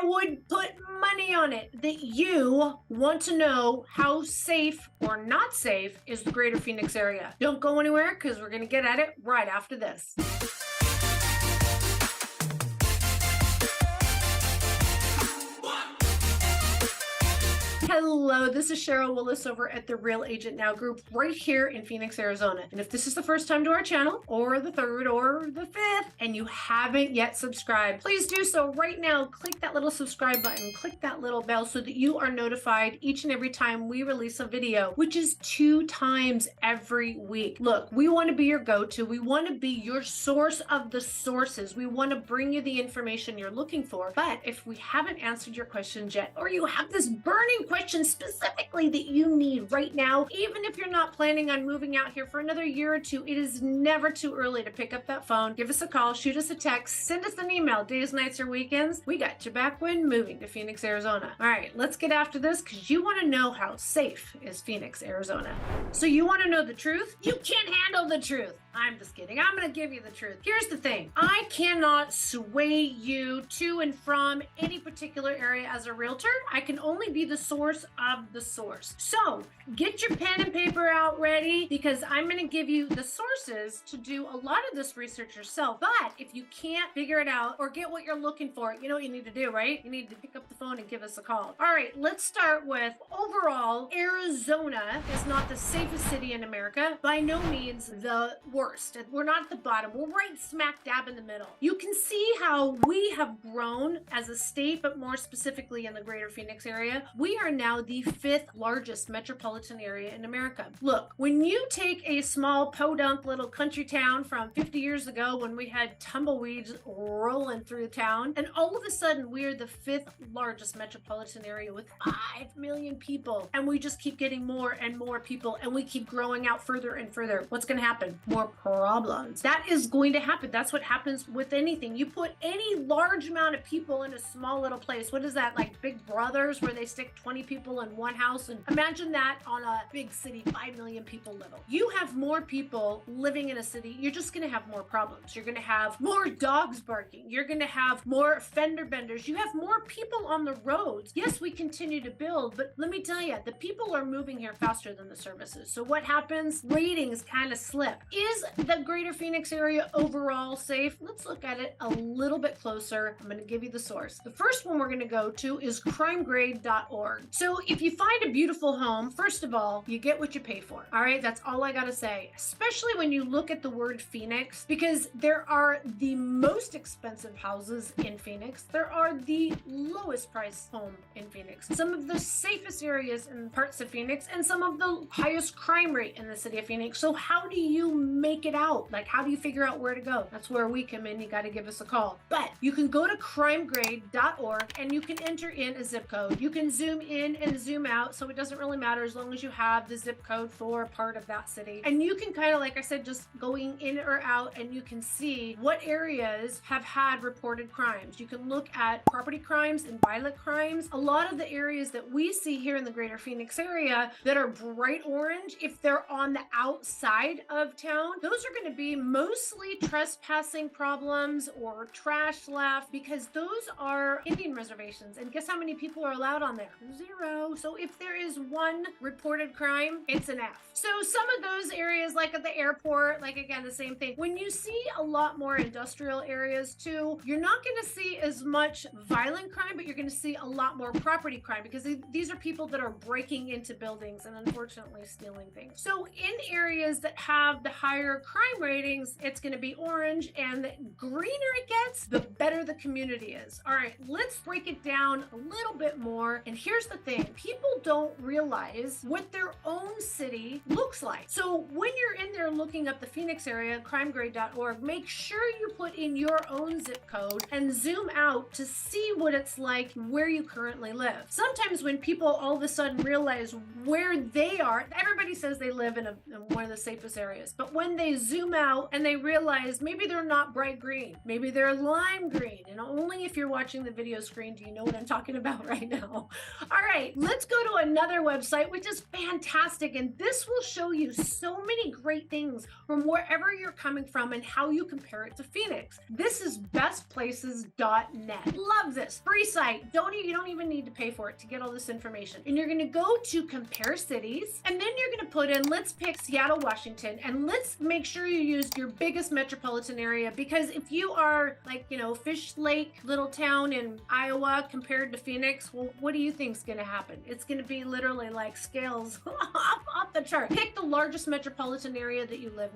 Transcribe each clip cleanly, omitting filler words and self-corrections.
would put money on it that you want to know how safe or not safe is the greater Phoenix area. Don't go anywhere because we're going to get at it right after this. Hello, this is Cheryl Willis over at the Real Agent Now group right here in Phoenix, Arizona. And if this is the first time to our channel, or the third, or the fifth, and you haven't yet subscribed, please do so right now. Click that little subscribe button, click that little bell so that you are notified each and every time we release a video, which is 2 times every week. Look, we want to be your go-to. We want to be your source of the sources. We want to bring you the information you're looking for. But if we haven't answered your questions yet, or you have this burning question specifically that you need right now, even if you're not planning on moving out here for another year or 2, it is never too early to pick up that phone, give us a call, shoot us a text, send us an email, days, nights, or weekends. We got you back when moving to Phoenix, Arizona. All right, let's get after this because you want to know how safe is Phoenix, Arizona. So you want to know the truth? You can't handle the truth. I'm just kidding. I'm going to give you the truth. Here's the thing. I cannot sway you to and from any particular area as a realtor. I can only be the source of the source. So get your pen and paper out ready because I'm going to give you the sources to do a lot of this research yourself. But if you can't figure it out or get what you're looking for, you know what you need to do, right? You need to pick up the phone and give us a call. All right, let's start with overall, Arizona is not the safest city in America. By no means the worst. We're not at the bottom. We're right smack dab in the middle. You can see how we have grown as a state, but more specifically in the greater Phoenix area. We are now the 5th largest metropolitan area in America. Look, when you take a small podunk little country town from 50 years ago when we had tumbleweeds rolling through town, and all of a sudden we are the 5th largest metropolitan area with 5 million people, and we just keep getting more and more people, and we keep growing out further and further. What's going to happen? More problems. That is going to happen. That's what happens with anything. You put any large amount of people in a small little place. What is that, like Big Brothers, where they stick 20 people in one house? And imagine that on a big city, 5 million people little. You have more people living in a city, you're just going to have more problems. You're going to have more dogs barking. You're going to have more fender benders. You have more people on the roads. Yes, we continue to build, but let me tell you, the people are moving here faster than the services. So what happens? Ratings kind of slip. Is the greater Phoenix area overall safe? Let's look at it a little bit closer. I'm going to give you the source. The first one we're going to go to is crimegrade.org. So if you find a beautiful home, first of all, you get what you pay for. All right, that's all I got to say, especially when you look at the word Phoenix, because there are the most expensive houses in Phoenix. There are the lowest price home in Phoenix, some of the safest areas in parts of Phoenix, and some of the highest crime rate in the city of Phoenix. So how do you make it out? Like, how do you figure out where to go? That's where we come in. You got to give us a call. But you can go to crimegrade.org and you can enter in a zip code. You can zoom in and zoom out, so it doesn't really matter as long as you have the zip code for part of that city. And you can kind of, like I said, just going in or out, and you can see what areas have had reported crimes. You can look at property crimes and violent crimes. A lot of the areas that we see here in the greater Phoenix area that are bright orange, if they're on the outside of town, those are going to be mostly trespassing problems or trash left, because those are Indian reservations. And guess how many people are allowed on there? 0. So if there is 1 reported crime, it's an F. So some of those areas, like at the airport, like again, the same thing. When you see a lot more industrial areas too, you're not going to see as much violent crime, but you're going to see a lot more property crime, because these are people that are breaking into buildings and unfortunately stealing things. So in areas that have the higher crime ratings, it's going to be orange, and the greener it gets, the better the community is. All right, let's break it down a little bit more. And here's the thing. People don't realize what their own city looks like. So when you're in there looking up the Phoenix area, crimegrade.org, make sure you put in your own zip code and zoom out to see what it's like where you currently live. Sometimes when people all of a sudden realize where they are, everybody says they live in one of the safest areas, but when they zoom out and they realize maybe they're not bright green, maybe they're lime green, and only if you're watching the video screen do you know what I'm talking about right now. All right, let's go to another website, which is fantastic, and this will show you so many great things from wherever you're coming from and how you compare it to Phoenix. This is bestplaces.net. Love this free site. website. You don't even need to pay for it to get all this information. And you're going to go to compare cities, and then you're going to put in, let's pick Seattle, Washington, and let's make sure you use your biggest metropolitan area, because if you are like, Fish Lake, little town in Iowa compared to Phoenix, well, what do you think is going to happen? It's going to be literally like scales off the chart. Pick the largest metropolitan area that you live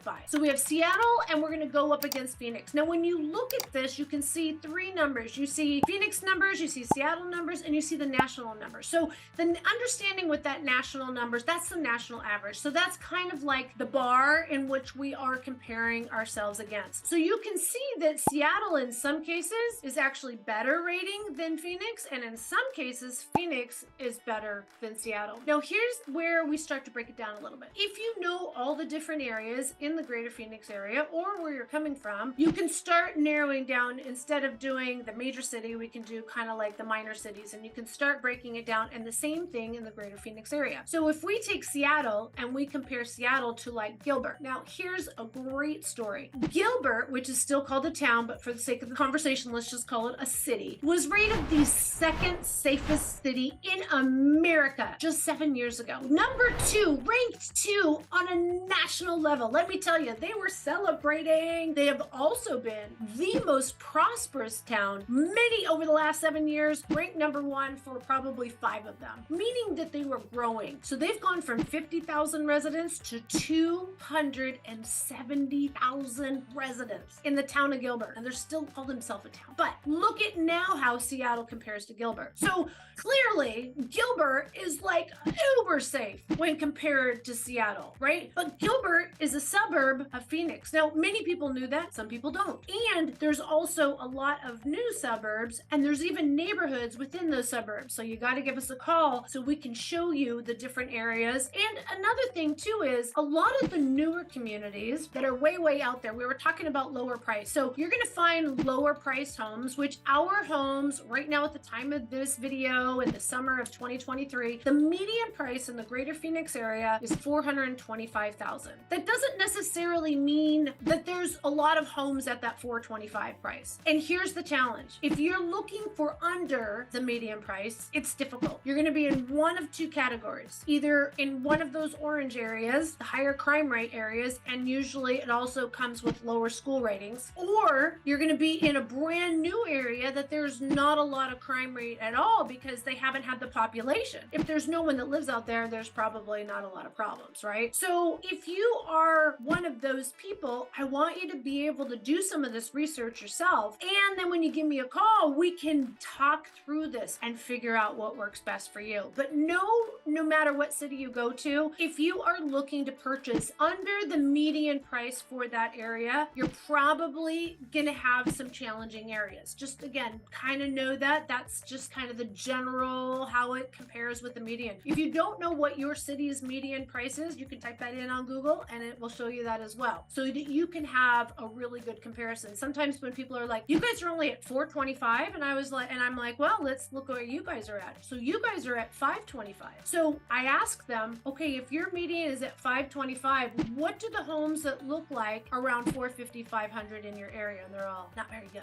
by. So we have Seattle, and we're going to go up against Phoenix. Now, when you look at this, you can see three numbers. You see Phoenix numbers, you see Seattle numbers, and you see the national numbers. So the understanding with that national numbers, that's the national average. So that's kind of like the bar in which we are comparing ourselves against. So you can see that Seattle in some cases is actually better rating than Phoenix, and in some cases Phoenix is better than Seattle. Now here's where we start to break it down a little bit. If you know all the different areas in the greater Phoenix area or where you're coming from, you can start narrowing down. Instead of doing the major city, we can do kind of like the minor cities, and you can start breaking it down, and the same thing in the greater Phoenix area. So if we take Seattle and we compare Seattle to like Gilbert. Now here's a great story. Gilbert, which is still called a town, but for the sake of the conversation, let's just call it a city, was rated the second safest city in America just 7 years ago. Number 2, ranked 2 on a national level. Let me tell you, they were celebrating. They have also been the most prosperous town, many over the last 7 years, ranked number 1 for probably 5 of them, meaning that they were growing. So they've gone from 50,000 residents to 270,000 residents in the town of Gilbert, and they're still called themselves a town. But look at now how Seattle compares to Gilbert. So clearly Gilbert is like uber safe when compared to Seattle, right? But Gilbert is a suburb of Phoenix. Now, many people knew that, some people don't. And there's also a lot of new suburbs, and there's even neighborhoods within those suburbs. So you got to give us a call so we can show you the different areas. And another thing too is a lot of the newer communities that are way out there, we were talking about lower price. So you're going to find lower priced homes, which our homes right now at the time of this video in the summer of 2023, the median price in the greater Phoenix area is $425,000. That doesn't necessarily mean that there's a lot of homes at that $425,000 price. And here's the challenge. If you're looking for under the median price, it's difficult. You're going to be in one of two categories, either in one of those orange areas, the higher crime rate areas, and usually it also comes with lower school ratings, or you're going to be in a brand new area that there's not a lot of crime rate at all because they haven't had the population. If there's no one that lives out there, there's probably not a lot of problems, right? So if you are one of those people, I want you to be able to do some of this research yourself. And then when you give me a call, we can talk through this and figure out what works best for you. But no matter what city you go to, if you are looking to purchase under the median price for that area, you're probably going to have some challenging areas. Just again, kind of know that that's just kind of the general how it compares with the median. If you don't know what your city's median price is, you can type that in on Google and it will show you that as well, so that you can have a really good comparison. Sometimes when people are like, you guys are only at 425, and I'm like, well, let's look where you guys are at. So you guys are at 525. So I ask them, okay, if your median is at 525, what do the homes that look like around 450, 500 in your area? And they're all not very good.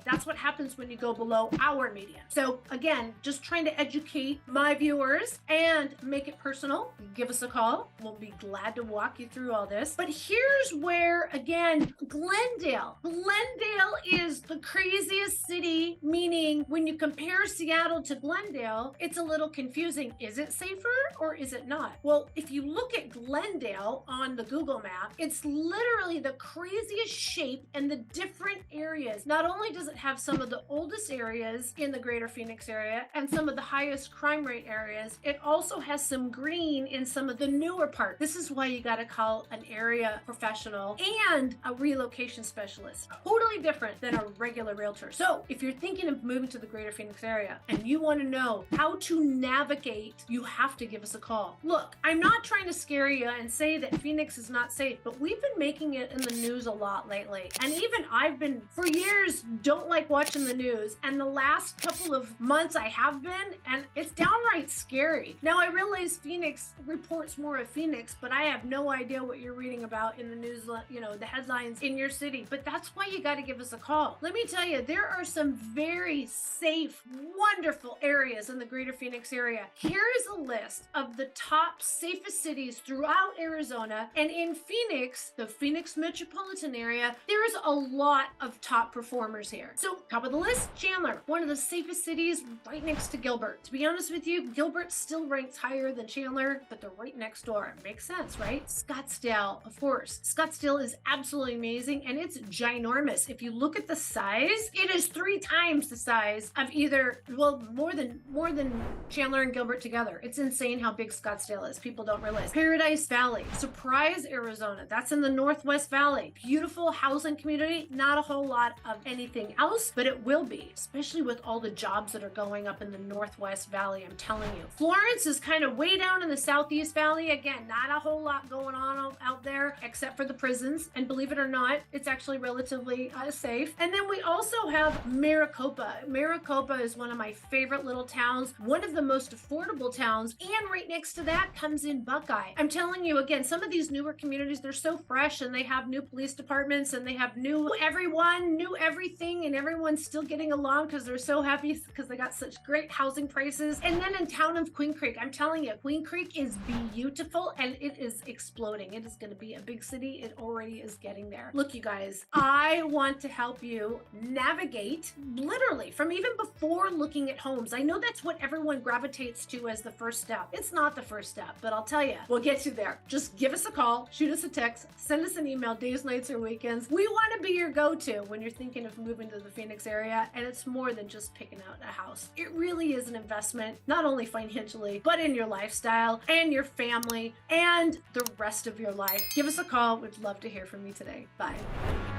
That's what happens when you go below our median. So again, just trying to educate my viewers and make it personal. Give us a call. We'll be glad to walk you through all this. But here's where, again, Glendale is the craziest city, meaning when you compare Seattle to Glendale, it's a little confusing. Is it safer or is it not? Well, if you look at Glendale on the Google map, it's literally the craziest shape and the different areas. Not only does it have some of the oldest areas in the greater Phoenix area and some of the highest crime rate areas, it also has some green in some of the newer parts. This is why you got to call an area professional and a relocation specialist. Totally different than a regular realtor. So if you're thinking of moving to the greater Phoenix area and you want to know how to navigate, you have to give us a call. Look, I'm not trying to scare you and say that Phoenix is not safe, but we've been making it in the news a lot lately. And even I've been, for years, don't like watching the news. And the last couple of months I have been, and it's downright scary. Now I realize Phoenix reports more of Phoenix, but I have no idea what you're reading about in the news, the headlines in your city. But that's why you got to give us a call. Let me tell you, there are some very safe, wonderful areas in the greater Phoenix area. Here is a list of the top safest cities throughout Arizona. And in Phoenix, the Phoenix metropolitan area, there is a lot of top performers here. So top of the list, Chandler, one of the safest cities right next to Gilbert. To be honest with you, Gilbert still ranks higher than Chandler, but they're right next door. Makes sense, right? Scottsdale, of course. Scottsdale is absolutely amazing, and it's ginormous. If you look at the size, it is 3 times the size of either, well, more than Chandler and Gilbert together. It's insane how big Scottsdale is. People don't realize. Paradise Valley, Surprise, Arizona. That's in the Northwest Valley. Beautiful housing community. Not a whole lot of anything else, but it will be, especially with all the jobs that are going up in the Northwest Valley. I'm telling you. Florence is kind of way down in the Southeast Valley. Again, not a whole lot going on out there except for the prisons. And believe it or not, it's actually relatively safe. And then we also have Maricopa. Maricopa is one of my favorite little towns, one of the most affordable towns. And right next to that comes in Buckeye. I'm telling you, again, some of these newer communities, they're so fresh, and they have new police departments, and they have new everyone, new everything, and everyone's still getting along because they're so happy because they got such great housing prices. And then in town of Queen Creek, I'm telling you, Queen Creek is beautiful, and it is exploding. It is going to be a big city. It already is getting there. Look, you guys, I want to help you navigate literally from even before looking at homes. I know that's what everyone gravitates to as the first step. It's not the first step, but I'll tell you, we'll get you there. Just give us a call, shoot us a text, send us an email, days, nights, or weekends. We want to be your go-to when you're thinking of moving to the Phoenix area, and it's more than just picking out a house. It really is an investment, not only financially, but in your lifestyle and your family and the rest of your life. Give us a call. We'd love to hear from you today. Bye.